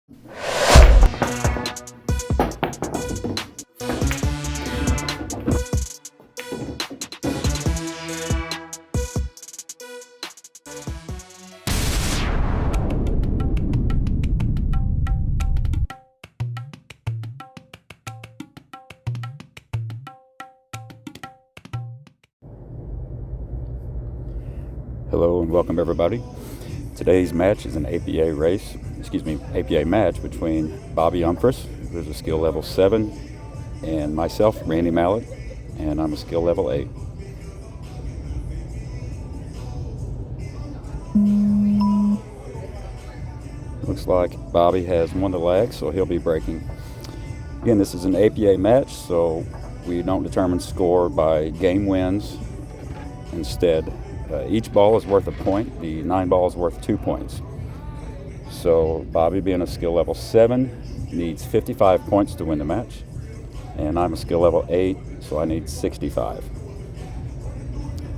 Hello and welcome everybody. Today's match is an APA match between Bobby Umfress, who's a skill level 7, and myself, Randy Mallett, and I'm a skill level 8. Looks like Bobby has won the leg, so he'll be breaking. Again, this is an APA match, so we don't determine score by game wins. Instead, each ball is worth a point. The 9 balls worth 2 points. So Bobby, being a skill level 7, needs 55 points to win the match. And I'm a skill level 8, so I need 65.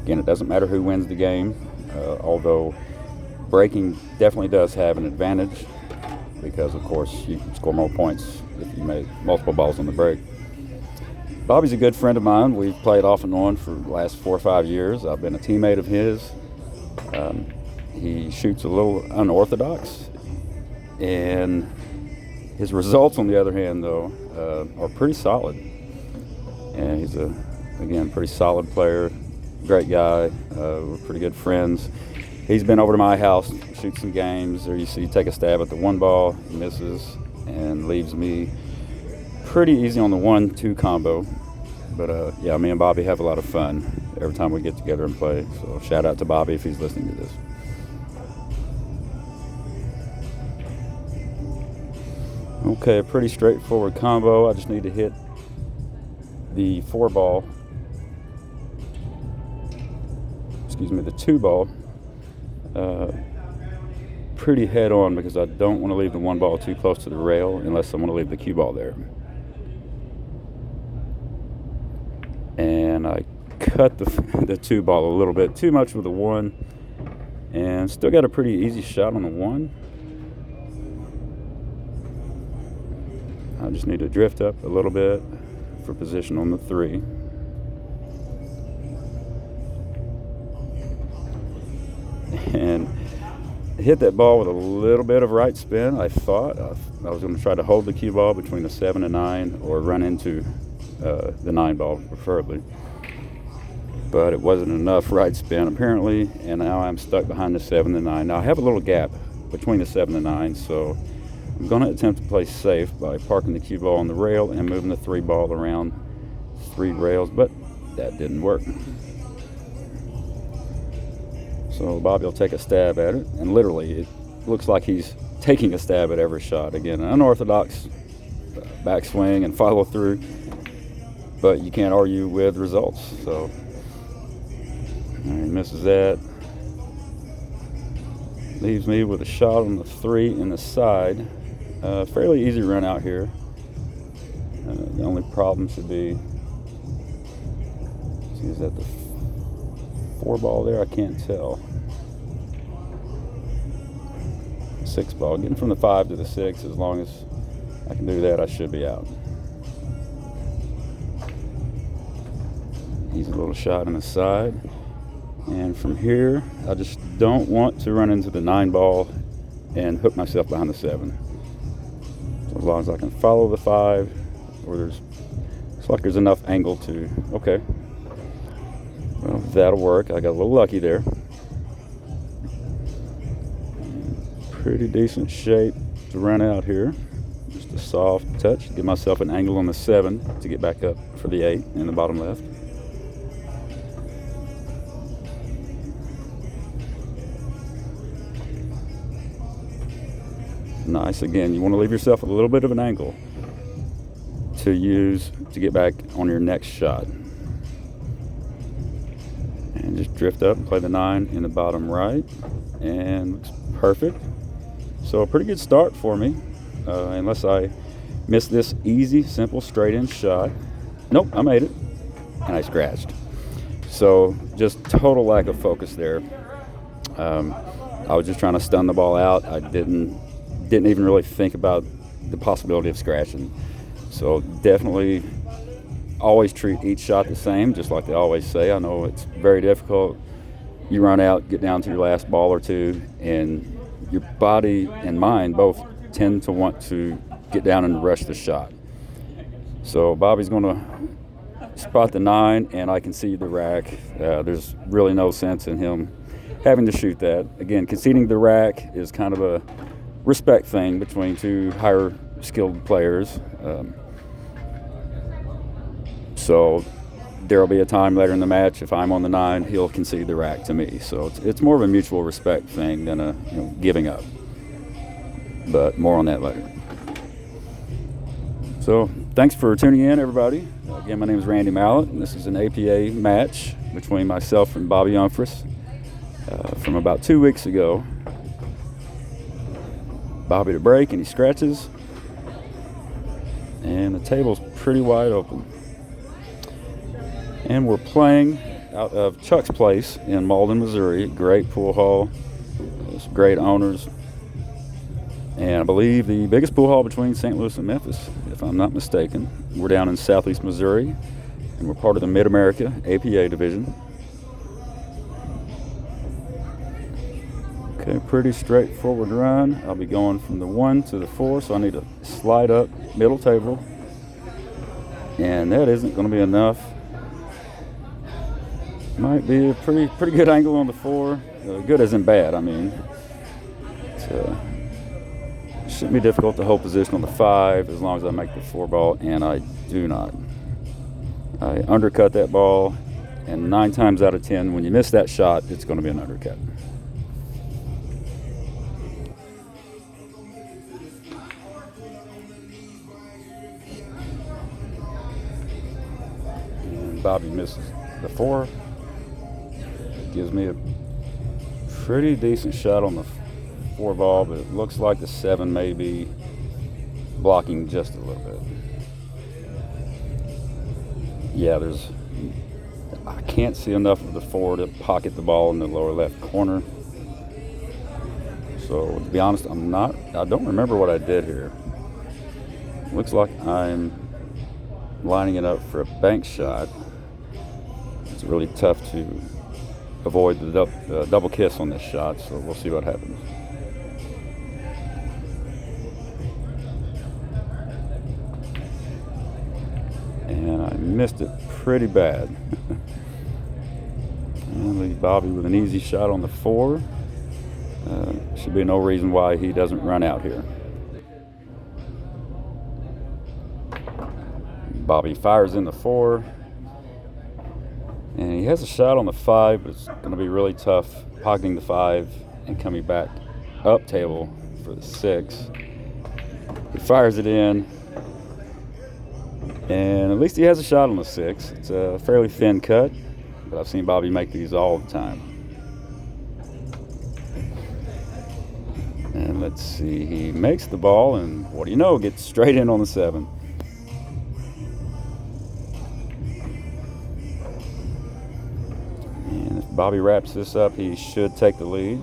Again, it doesn't matter who wins the game, although breaking definitely does have an advantage because, of course, you can score more points if you make multiple balls on the break. Bobby's a good friend of mine. We've played off and on for the last 4 or 5 years. I've been a teammate of his. He shoots a little unorthodox, and his results, on the other hand, though, are pretty solid. And he's again, pretty solid player, great guy. We're pretty good friends. He's been over to my house, shoot some games. There you see, take a stab at the 1 ball, misses, and leaves me pretty easy on the 1-2 combo. But yeah, me and Bobby have a lot of fun every time we get together and play. So shout out to Bobby if he's listening to this. Okay, a pretty straightforward combo. I just need to hit the 4 ball, the 2 ball, pretty head on because I don't want to leave the 1 ball too close to the rail unless I want to leave the cue ball there. And I cut the 2 ball a little bit too much with the 1, and still got a pretty easy shot on the 1. I just need to drift up a little bit for position on the 3. And hit that ball with a little bit of right spin. I thought I was going to try to hold the cue ball between the 7 and 9 or run into the 9 ball preferably, but it wasn't enough right spin apparently, and now I'm stuck behind the 7 and 9. Now I have a little gap between the 7 and 9, so I'm going to attempt to play safe by parking the cue ball on the rail and moving the 3 ball around 3 rails, but that didn't work. So Bobby will take a stab at it, and literally it looks like he's taking a stab at every shot. Again, an unorthodox backswing and follow through, but you can't argue with results. So he misses that. Leaves me with a shot on the 3 in the side. Fairly easy run out here. The only problem should be, is that the 4 ball there? I can't tell. 6 ball. Getting from the 5 to the 6, as long as I can do that, I should be out. Easy little shot on the side. And from here, I just don't want to run into the 9 ball and hook myself behind the 7. So as long as I can follow the 5, or looks like there's enough angle to, okay. Well, that'll work. I got a little lucky there. Pretty decent shape to run out here. Just a soft touch. Give myself an angle on the 7 to get back up for the 8 in the bottom left. Nice. Again, you want to leave yourself a little bit of an angle to use to get back on your next shot. And just drift up and play the 9 in the bottom right. And looks perfect. So a pretty good start for me, unless I miss this easy, simple, straight-in shot. Nope, I made it, and I scratched. So just total lack of focus there. I was just trying to stun the ball out. I didn't didn't even really think about the possibility of scratching. So definitely always treat each shot the same, just like they always say. I know it's very difficult. You run out, get down to your last ball or two, and your body and mind both tend to want to get down and rush the shot. So Bobby's going to spot the 9, and I can see the rack. There's really no sense in him having to shoot that. Again, conceding the rack is kind of a respect thing between two higher skilled players. So there'll be a time later in the match, if I'm on the 9, he'll concede the rack to me. So it's more of a mutual respect thing than a giving up. But more on that later. So thanks for tuning in, everybody. Again, my name is Randy Mallett, and this is an APA match between myself and Bobby Umfress from about 2 weeks ago. Bobby to break, and he scratches. And the table's pretty wide open. And we're playing out of Chuck's Place in Malden, Missouri. Great pool hall, great owners, and I believe the biggest pool hall between St. Louis and Memphis, if I'm not mistaken. We're down in southeast Missouri, and we're part of the Mid-America APA division. Okay, pretty straightforward run. I'll be going from the 1 to the 4, so I need to slide up middle table, and that isn't going to be enough. Might be a pretty good angle on the 4. Good as in bad, I mean. It shouldn't be difficult to hold position on the 5 as long as I make the 4 ball, and I do not. I undercut that ball, and 9 times out of 10, when you miss that shot, it's going to be an undercut. And Bobby misses the 4. Gives me a pretty decent shot on the 4 ball, but it looks like the 7 may be blocking just a little bit. Yeah, I can't see enough of the 4 to pocket the ball in the lower left corner. So to be honest, I don't remember what I did here. Looks like I'm lining it up for a bank shot. It's really tough to avoid the double kiss on this shot, so we'll see what happens. And I missed it pretty bad. And leave Bobby with an easy shot on the 4. Should be no reason why he doesn't run out here. Bobby fires in the 4. And he has a shot on the 5, but it's going to be really tough pocketing the 5 and coming back up table for the 6. He fires it in, and at least he has a shot on the 6. It's a fairly thin cut, but I've seen Bobby make these all the time. And let's see, he makes the ball, and what do you know, gets straight in on the 7. Bobby wraps this up, he should take the lead.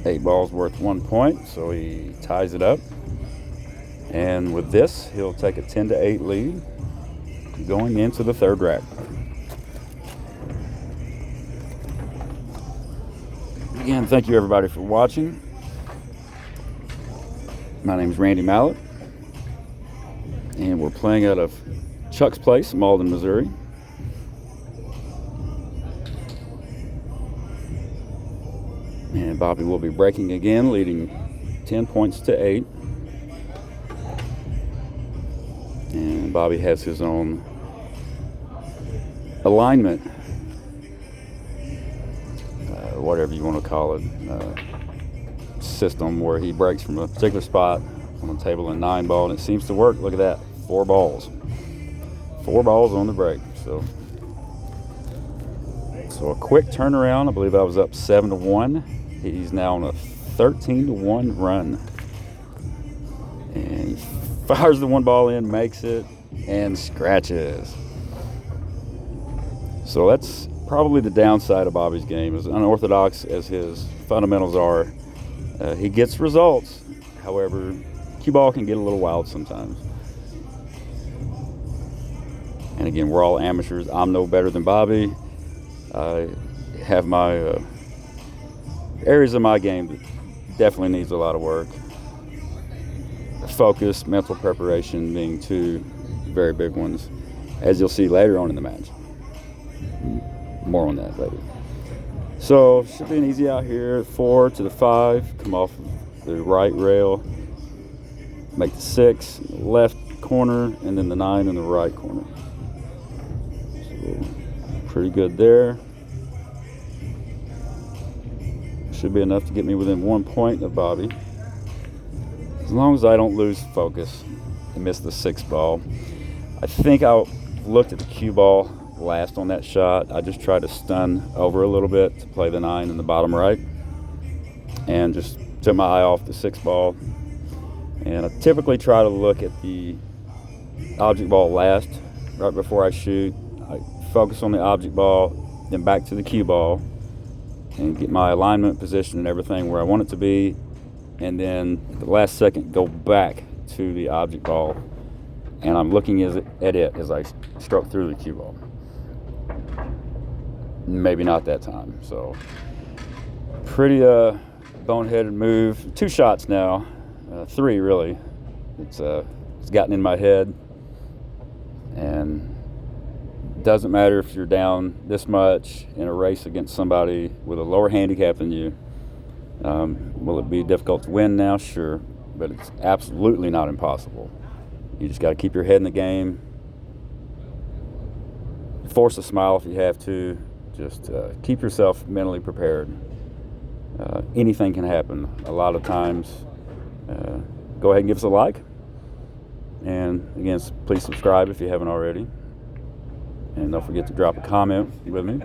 8 balls worth 1 point, so he ties it up. And with this, he'll take a 10-8 lead going into the 3rd rack. Again, thank you everybody for watching. My name is Randy Mallett, and we're playing out of Chuck's Place, Malden, Missouri. And Bobby will be breaking again, leading 10 points to 8. And Bobby has his own alignment, whatever you want to call it, system where he breaks from a particular spot on the table in 9 ball, and it seems to work. Look at that, 4 balls. 4 balls on the break. So a quick turnaround. I believe I was up 7-1. He's now on a 13-1 run. And he fires the 1 ball in, makes it, and scratches. So that's probably the downside of Bobby's game. As unorthodox as his fundamentals are, He gets results. However, cue ball can get a little wild sometimes. And again, we're all amateurs. I'm no better than Bobby. I have my areas of my game that definitely needs a lot of work. Focus, mental preparation being two very big ones, as you'll see later on in the match. More on that later. So should be an easy out here. 4 to the 5, come off the right rail, make the 6 left corner, and then the 9 in the right corner. So pretty good there. Should be enough to get me within 1 point of Bobby, as long as I don't lose focus and miss the 6 ball. I think I looked at the cue ball last on that shot. I just tried to stun over a little bit to play the 9 in the bottom right, and just took my eye off the 6 ball. And I typically try to look at the object ball last, right before I shoot. I focus on the object ball, then back to the cue ball, and get my alignment, position, and everything where I want it to be, and then at the last second go back to the object ball, and I'm looking at it as I stroke through the cue ball. Maybe not that time. So pretty boneheaded move. 2 shots now, 3 really. It's gotten in my head, and doesn't matter if you're down this much in a race against somebody with a lower handicap than you. Will it be difficult to win now? Sure, but it's absolutely not impossible. You just got to keep your head in the game. Force a smile if you have to. Just keep yourself mentally prepared. Anything can happen a lot of times. Go ahead and give us a like. And again, please subscribe if you haven't already. And don't forget to drop a comment with me.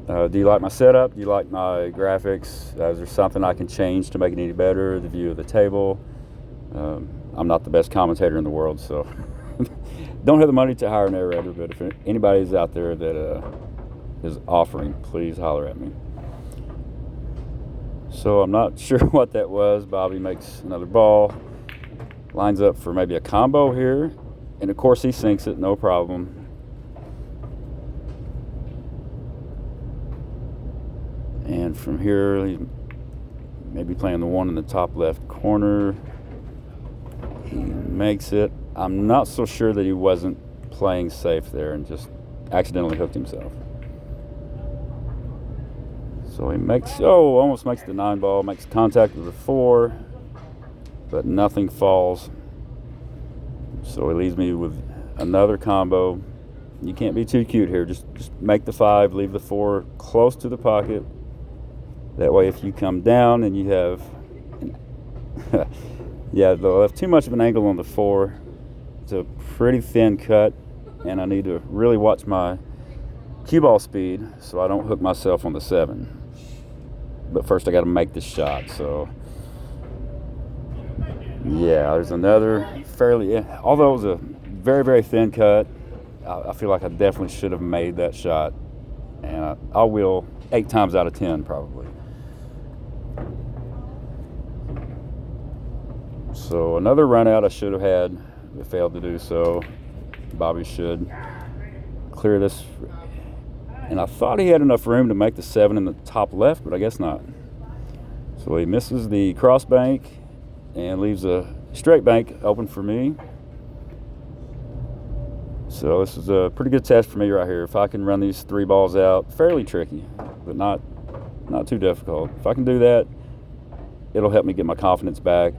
Do you like my setup? Do you like my graphics? Is there something I can change to make it any better? The view of the table? I'm not the best commentator in the world, so don't have the money to hire a narrator, but if anybody's out there that is offering, please holler at me. So I'm not sure what that was. Bobby makes another ball, lines up for maybe a combo here, and of course he sinks it, no problem. And from here, he's maybe playing the 1 in the top left corner. He makes it. I'm not so sure that he wasn't playing safe there and just accidentally hooked himself. So he almost makes the 9 ball, makes contact with the 4, but nothing falls. So he leaves me with another combo. You can't be too cute here. Just make the 5, leave the 4 close to the pocket. That way, if you come down and you have, they'll have too much of an angle on the 4. It's a pretty thin cut, and I need to really watch my cue ball speed so I don't hook myself on the 7. But first, I got to make this shot. So, yeah, there's another although it was a very, very thin cut, I feel like I definitely should have made that shot, and I will 8 times out of 10 probably. So another run out I should have had, but failed to do so. Bobby should clear this. And I thought he had enough room to make the 7 in the top left, but I guess not. So he misses the cross bank and leaves a straight bank open for me. So this is a pretty good test for me right here. If I can run these 3 balls out, fairly tricky, but not too difficult. If I can do that, it'll help me get my confidence back.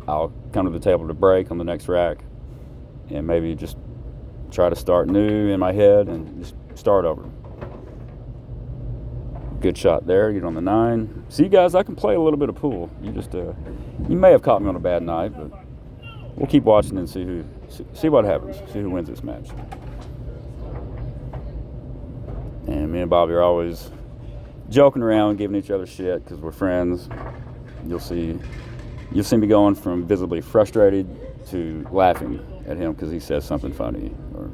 I'll come to the table to break on the next rack, and maybe just try to start new in my head and just start over. Good shot there, get on the 9. See, guys, I can play a little bit of pool. You may have caught me on a bad night, but we'll keep watching and see what happens, see who wins this match. And me and Bobby are always joking around, giving each other shit because we're friends. You'll see me going from visibly frustrated to laughing at him because he says something funny or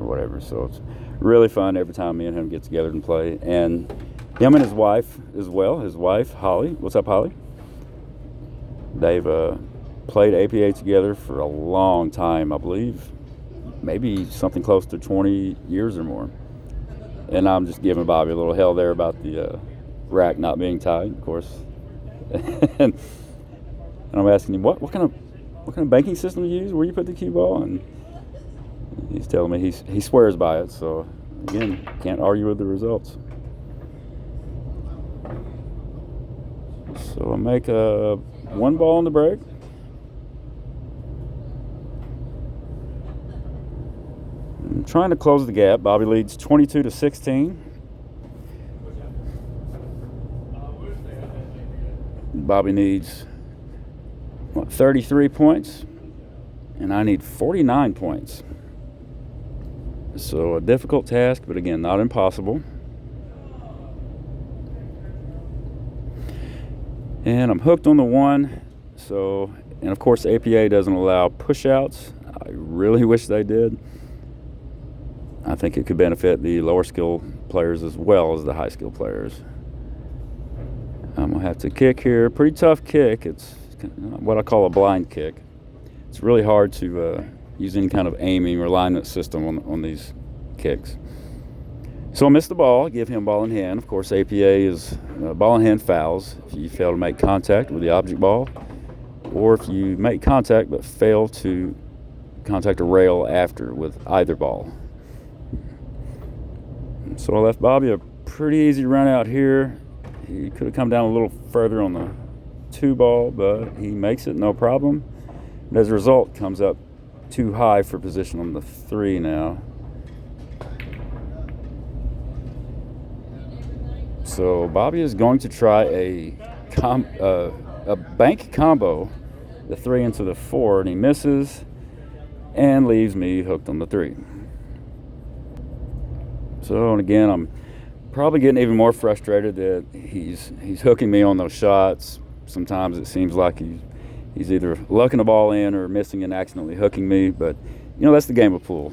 whatever. So it's really fun every time me and him get together and play. And Him and his wife as well. His wife, Holly. What's up, Holly? They've played APA together for a long time, I believe. Maybe something close to 20 years or more. And I'm just giving Bobby a little hell there about the rack not being tied, of course. and I'm asking him, what kind of banking system you use? Where you put the cue ball? And he's telling me he swears by it. So again, can't argue with the results. So I make one ball on the break. I'm trying to close the gap. Bobby leads 22-16. Bobby needs 33 points, and I need 49 points. So a difficult task, but again, not impossible. And I'm hooked on the 1. So, and of course, APA doesn't allow push-outs. I really wish they did. I think it could benefit the lower skill players as well as the high skill players. I'm gonna have to kick here. Pretty tough kick. It's what I call a blind kick. It's really hard to use any kind of aiming or alignment system on these kicks. So I miss the ball, give him ball in hand. Of course, APA is ball in hand fouls if you fail to make contact with the object ball, or if you make contact but fail to contact a rail after with either ball. So I left Bobby a pretty easy run out here. He could have come down a little further on the 2 ball, but he makes it no problem. And as a result, comes up too high for position on the 3 now. So Bobby is going to try a bank combo, the 3 into the 4, and he misses and leaves me hooked on the 3. So, and again, I'm probably getting even more frustrated that he's hooking me on those shots. Sometimes it seems like he's either lucking the ball in or missing and accidentally hooking me. But, you know, that's the game of pool.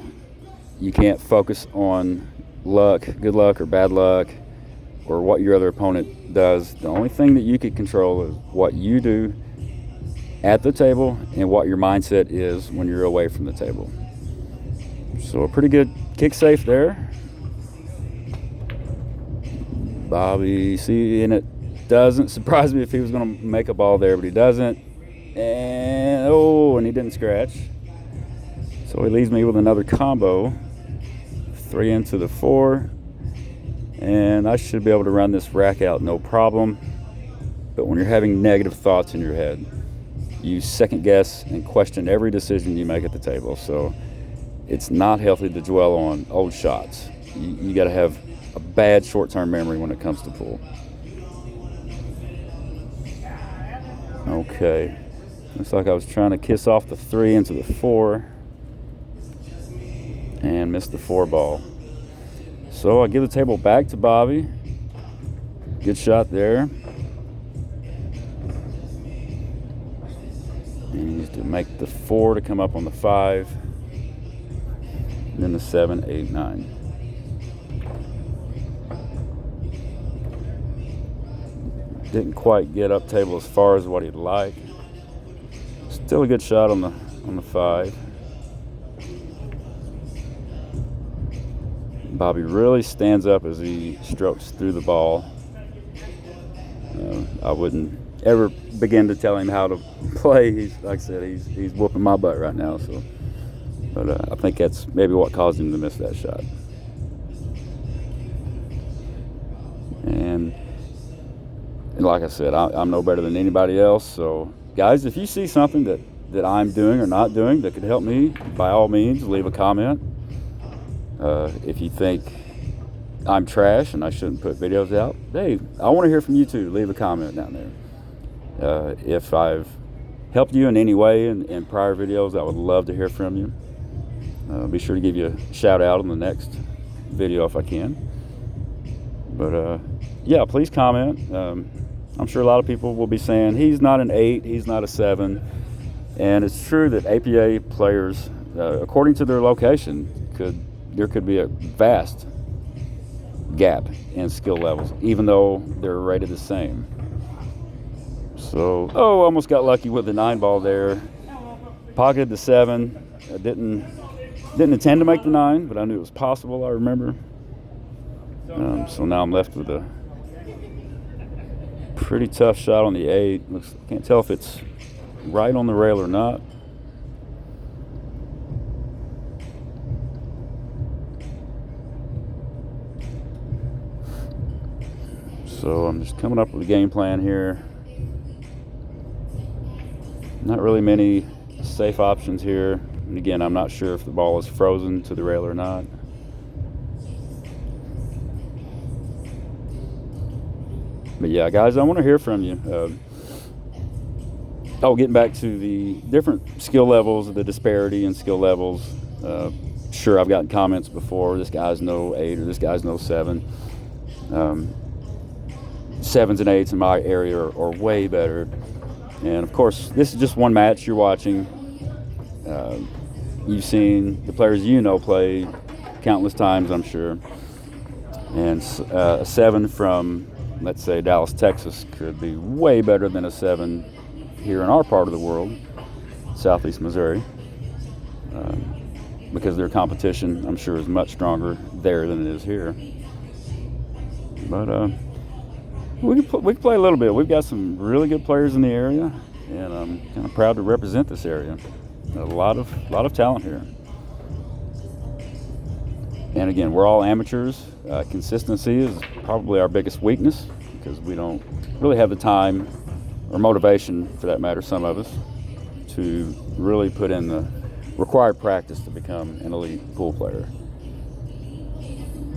You can't focus on luck, good luck or bad luck, or what your other opponent does. The only thing that you can control is what you do at the table and what your mindset is when you're away from the table. So a pretty good kick safe there. Bobby, see, and it doesn't surprise me if he was going to make a ball there, but he doesn't. And he didn't scratch. So he leaves me with another combo. 3 into the 4. And I should be able to run this rack out no problem. But when you're having negative thoughts in your head, you second guess and question every decision you make at the table. So it's not healthy to dwell on old shots. You got to have a bad short-term memory when it comes to pool. Okay. Looks like I was trying to kiss off the 3 into the 4 and missed the 4 ball. So I give the table back to Bobby. Good shot there. And he needs to make the 4 to come up on the 5. And then the 7, 8, 9. Didn't quite get up table as far as what he'd like. Still a good shot on the 5. Bobby really stands up as he strokes through the ball. I wouldn't ever begin to tell him how to play. Like I said, he's whooping my butt right now. So, but I think that's maybe what caused him to miss that shot. And like I said, I'm no better than anybody else. So, guys, if you see something that I'm doing or not doing that could help me, by all means, leave a comment. If you think I'm trash and I shouldn't put videos out, hey, I want to hear from you too. Leave a comment down there. If I've helped you in any way in prior videos, I would love to hear from you. Be sure to give you a shout out on the next video if I can. But yeah, please comment. I'm sure a lot of people will be saying he's not an 8, he's not a 7. And it's true that APA players, according to their location, there could be a vast gap in skill levels, even though they're rated the same. So, almost got lucky with the 9 ball there. Pocketed the 7. I didn't intend to make the 9, but I knew it was possible, I remember. So now I'm left with a pretty tough shot on the 8. Can't tell if it's right on the rail or not. So I'm just coming up with a game plan here. Not really many safe options here. And again, I'm not sure if the ball is frozen to the rail or not. But yeah, guys, I want to hear from you. Getting back to the different skill levels, the disparity in skill levels. Sure, I've gotten comments before, this guy's no 8 or this guy's no 7. 7s and 8s in my area are way better. And of course, this is just one match you're watching. You've seen the players you know play countless times, I'm sure. And a 7 from, let's say, Dallas, Texas could be way better than a 7 here in our part of the world, Southeast Missouri, because their competition, I'm sure, is much stronger there than it is here. But we can play a little bit. We've got some really good players in the area, and I'm kind of proud to represent this area. A lot of talent here. And again, we're all amateurs. Consistency is probably our biggest weakness because we don't really have the time or motivation, for that matter, some of us, to really put in the required practice to become an elite pool player.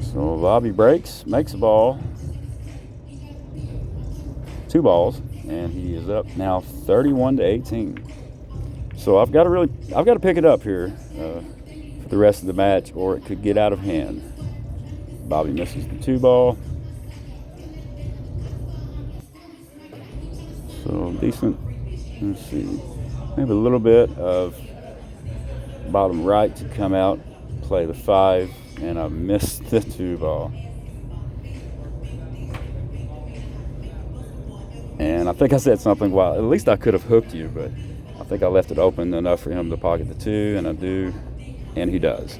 So Bobby breaks, makes a ball, 2 balls, and he is up now 31-18. So I've got to pick it up here for the rest of the match, or it could get out of hand. Bobby misses the 2 ball. So decent, let's see, maybe a little bit of bottom right to come out, play the 5, and I missed the 2 ball. And I think I said something, well, at least I could have hooked you, but I think I left it open enough for him to pocket the 2, and I do, and he does.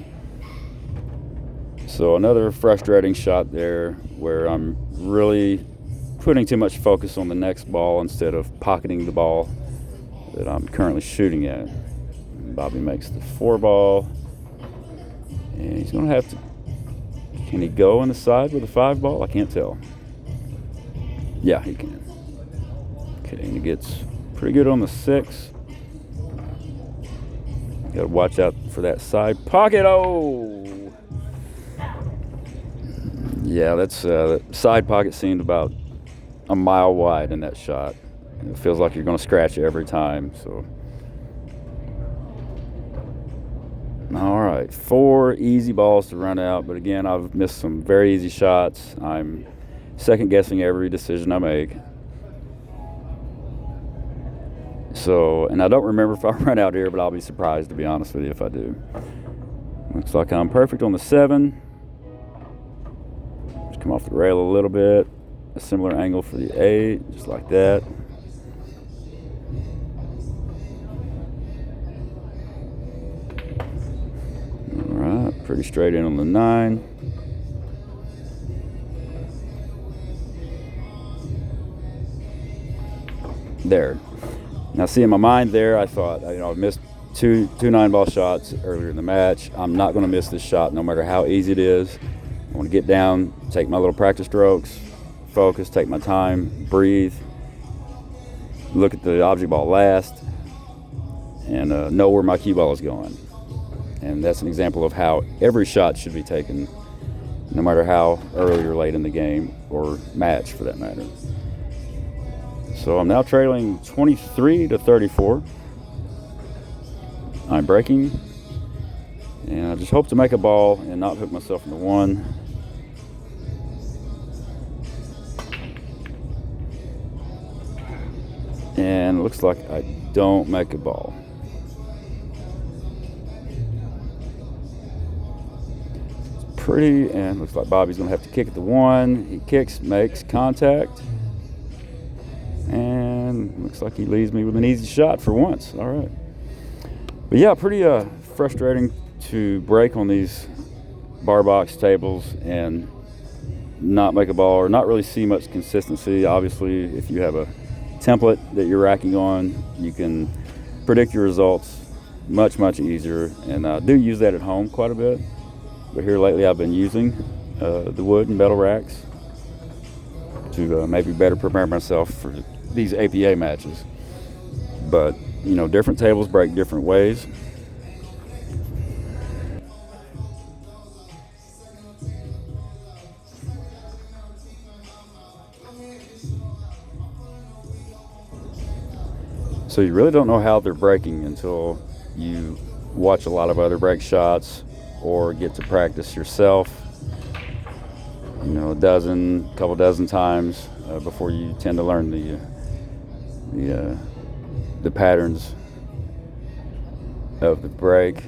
So another frustrating shot there where I'm really putting too much focus on the next ball instead of pocketing the ball that I'm currently shooting at. Bobby makes the 4 ball, and he's going to have to, can he go on the side with a 5 ball? I can't tell. Yeah, he can. Okay, and he gets pretty good on the 6. Got to watch out for that side pocket. Oh! Yeah, that's the side pocket seemed about a mile wide in that shot. It feels like you're going to scratch it every time. So, all right, 4 easy balls to run out. But again, I've missed some very easy shots. I'm second guessing every decision I make. So, and I don't remember if I run out here, but I'll be surprised, to be honest with you, if I do. Looks like I'm perfect on the 7. Just come off the rail a little bit. A similar angle for the 8, just like that. All right, pretty straight in on the 9. There. Now, see, in my mind there, I thought, I missed two 9-ball shots earlier in the match. I'm not going to miss this shot no matter how easy it is. I want to get down, take my little practice strokes, focus, take my time, breathe, look at the object ball last, and know where my cue ball is going. And that's an example of how every shot should be taken, no matter how early or late in the game or match, for that matter. So I'm now trailing 23-34. I'm breaking, and I just hope to make a ball and not hook myself into 1. And it looks like I don't make a ball. pretty, and looks like Bobby's gonna have to kick at the 1. He kicks, makes contact, and looks like he leaves me with an easy shot for once. All right. But yeah, pretty frustrating to break on these bar box tables and not make a ball or not really see much consistency. Obviously, if you have a template that you're racking on, you can predict your results much easier, and I do use that at home quite a bit. But here lately I've been using the wood and metal racks to maybe better prepare myself for these APA matches. But you know, different tables break different ways. So you really don't know how they're breaking until you watch a lot of other break shots or get to practice yourself, you know, couple dozen times before you tend to learn the patterns of the break.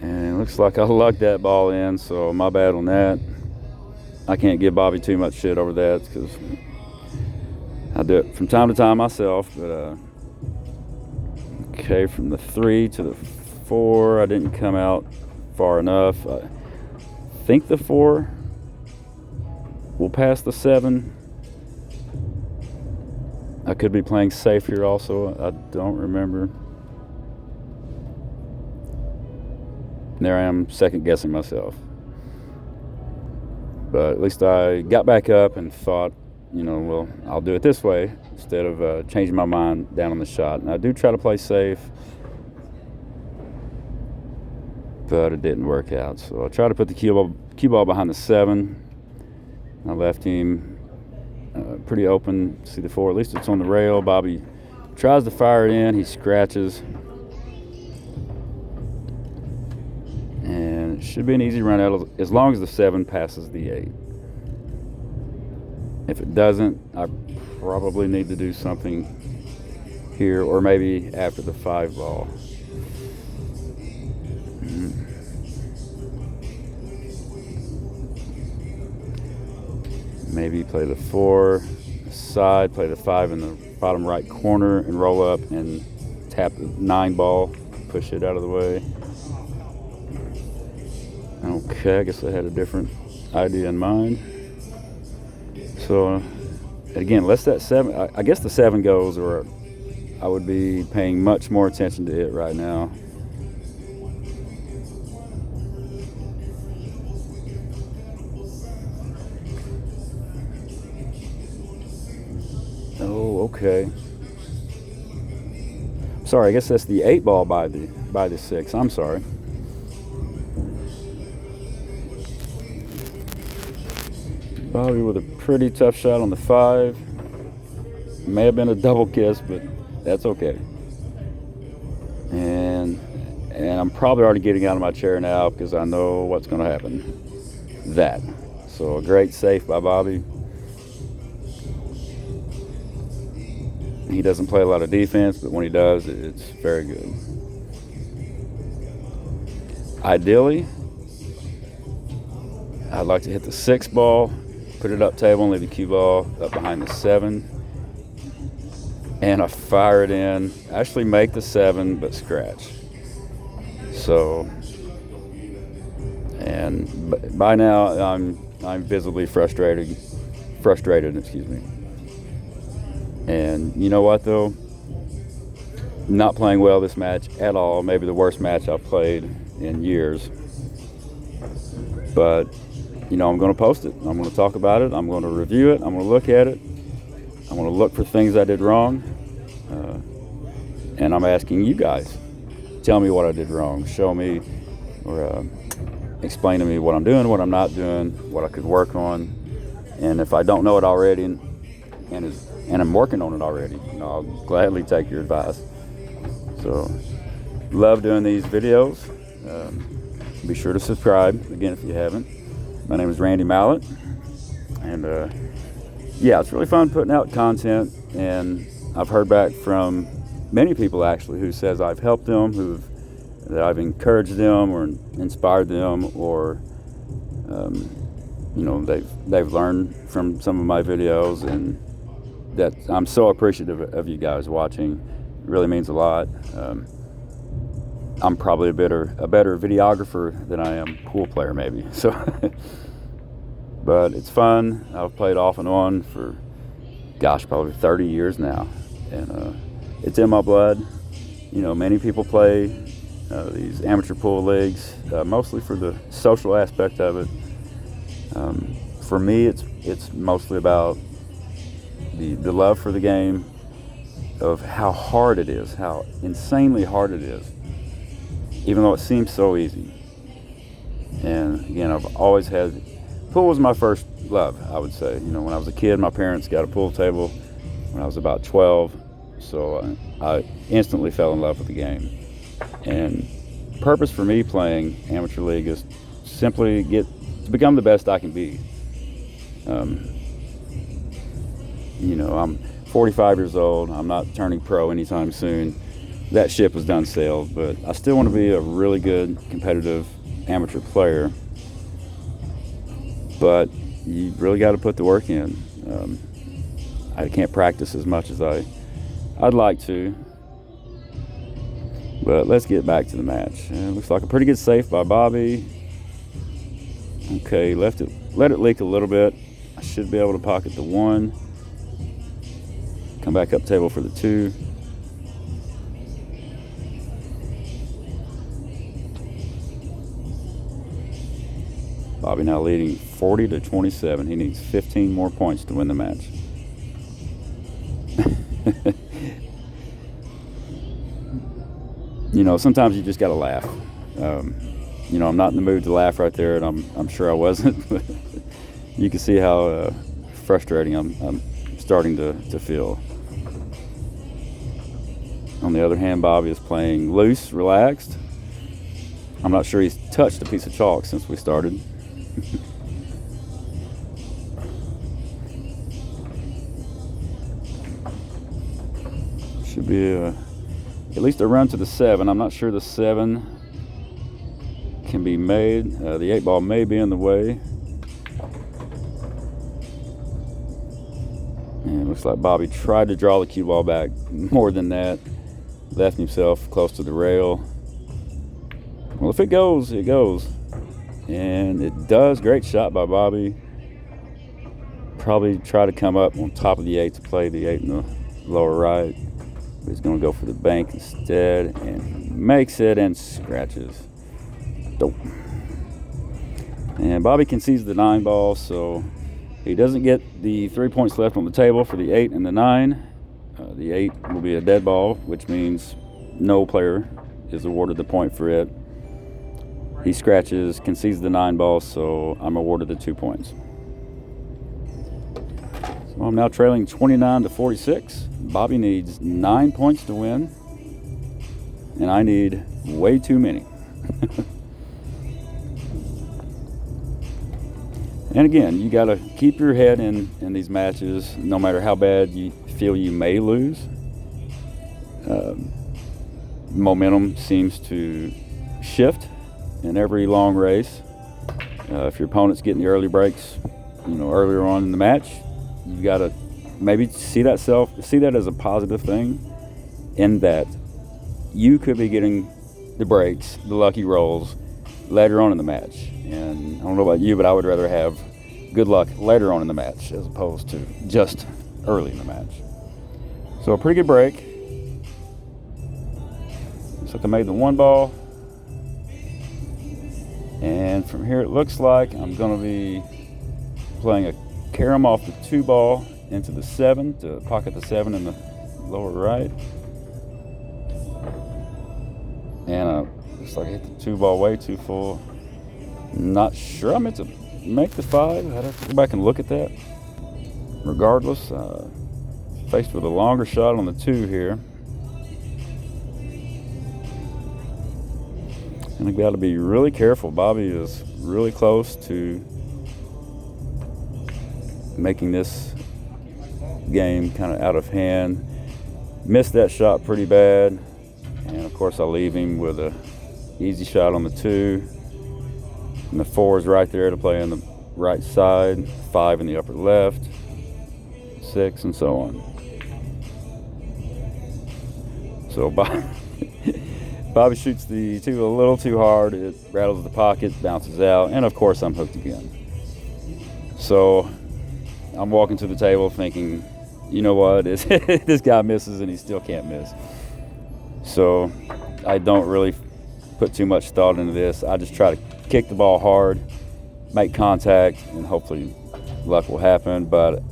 And it looks like I lucked that ball in, so my bad on that. I can't give Bobby too much shit over that because I do it from time to time myself. But okay, from the 3 to the 4, I didn't come out far enough. I think the 4 will pass the 7. I could be playing safe here also. I don't remember. And there I am second guessing myself. But at least I got back up and thought, you know, well, I'll do it this way instead of changing my mind down on the shot. And I do try to play safe, but it didn't work out. So I tried to put the cue ball behind the 7. I left him pretty open. See the 4, at least it's on the rail. Bobby tries to fire it in. He scratches. And it should be an easy run out as long as the 7 passes the 8. If it doesn't, I probably need to do something here, or maybe after the 5 ball. Maybe play the 4 side, play the 5 in the bottom right corner, and roll up and tap the 9 ball, push it out of the way. Okay, I guess I had a different idea in mind. So again, unless that 7, I guess the 7 goes, or I would be paying much more attention to it right now. Oh, okay. Sorry, I guess that's the 8 ball by the 6. I'm sorry. Bobby with a pretty tough shot on the 5. May have been a double kiss, but that's okay. And I'm probably already getting out of my chair now because I know what's going to happen. That. So a great safe by Bobby. He doesn't play a lot of defense, but when he does, it's very good. Ideally, I'd like to hit the 6 ball, put it up table and leave the cue ball up behind the 7. And I fire it in, actually make the 7, but scratch. So, and by now I'm visibly frustrated, excuse me. And you know what though? Not playing well this match at all. Maybe the worst match I've played in years. But you know, I'm going to post it. I'm going to talk about it. I'm going to review it. I'm going to look at it. I'm going to look for things I did wrong. And I'm asking you guys, tell me what I did wrong. Show me or explain to me what I'm doing, what I'm not doing, what I could work on. And if I don't know it already and I'm working on it already, you know, I'll gladly take your advice. So, love doing these videos. Be sure to subscribe, again, if you haven't. My name is Randy Mallett. And, yeah, it's really fun putting out content. And I've heard back from many people, actually, who says I've helped them, that I've encouraged them or inspired them or You know, they've learned from some of my videos, and that I'm so appreciative of you guys watching. It really means a lot. I'm probably a better videographer than I am pool player, maybe. So, but it's fun. I've played off and on for, gosh, probably 30 years now, and it's in my blood. You know, many people play these amateur pool leagues, mostly for the social aspect of it. For me, it's mostly about the love for the game, of how hard it is, how insanely hard it is, even though it seems so easy. And again, I've always had, pool was my first love, I would say. You know, when I was a kid, my parents got a pool table when I was about 12, so I instantly fell in love with the game. And purpose for me playing amateur league is simply to become the best I can be. You know, I'm 45 years old. I'm not turning pro anytime soon. That ship was done sailed, but I still want to be a really good competitive amateur player. But you really got to put the work in. I can't practice as much as I'd like to. But let's get back to the match. It looks like a pretty good save by Bobby. Okay, let it leak a little bit. I should be able to pocket the 1. Come back up table for the 2. Bobby now leading 40-27. He needs 15 more points to win the match. You know, sometimes you just got to laugh. You know, I'm not in the mood to laugh right there, and I'm sure I wasn't. But you can see how frustrating I'm starting to feel. On the other hand, Bobby is playing loose, relaxed. I'm not sure he's touched a piece of chalk since we started. Should be at least a run to the 7. I'm not sure the 7 can be made. The 8 ball may be in the way. And it looks like Bobby tried to draw the cue ball back more than that. Left himself close to the rail. Well, if it goes, it goes. And it does. Great shot by Bobby. Probably try to come up on top of the 8 to play the 8 in the lower right. But he's going to go for the bank instead, and makes it and scratches. Dope. And Bobby concedes the 9 ball, so he doesn't get the 3 points left on the table for the 8 and the 9. The 8 will be a dead ball, which means no player is awarded the point for it. He scratches, concedes the 9 ball, so I'm awarded the 2 points. So I'm now trailing 29-46. Bobby needs 9 points to win, and I need way too many. And again, you got to keep your head in these matches, no matter how bad you feel you may lose. Momentum seems to shift in every long race. If your opponent's getting the early breaks, you know, earlier on in the match, you got to maybe see that as a positive thing, in that you could be getting the breaks, the lucky rolls later on in the match. And I don't know about you, but I would rather have good luck later on in the match as opposed to just early in the match. So a pretty good break. Looks like I made the 1 ball. And from here it looks like I'm going to be playing a carom off the 2 ball into the 7 to pocket the 7 in the lower right. And looks like I hit the 2 ball way too full. Not sure I meant to make the 5. I'd have to go back and look at that. Regardless, faced with a longer shot on the 2 here. And I've got to be really careful. Bobby is really close to making this game kind of out of hand. Missed that shot pretty bad. And of course, I'll leave him with a easy shot on the 2. And the 4 is right there to play on the right side, 5 in the upper left, 6, and so on. So Bobby shoots the 2 a little too hard. It rattles the pocket, bounces out, and of course I'm hooked again. So I'm walking to the table thinking, you know what, this guy misses and he still can't miss. So I don't really put too much thought into this. I just try to kick the ball hard, make contact, and hopefully luck will happen. But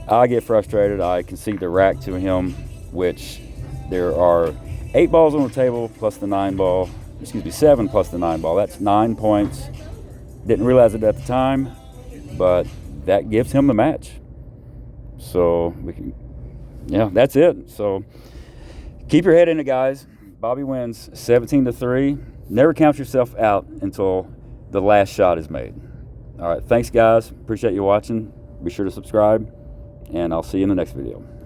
I get frustrated. I concede the rack to him, which there are 8 balls on the table plus the 9 ball. 7 plus the 9 ball. That's 9 points. Didn't realize it at the time, but that gives him the match. So that's it. So keep your head in it, guys. Bobby wins 17-3. Never count yourself out until the last shot is made. All right, thanks, guys. Appreciate you watching. Be sure to subscribe, and I'll see you in the next video.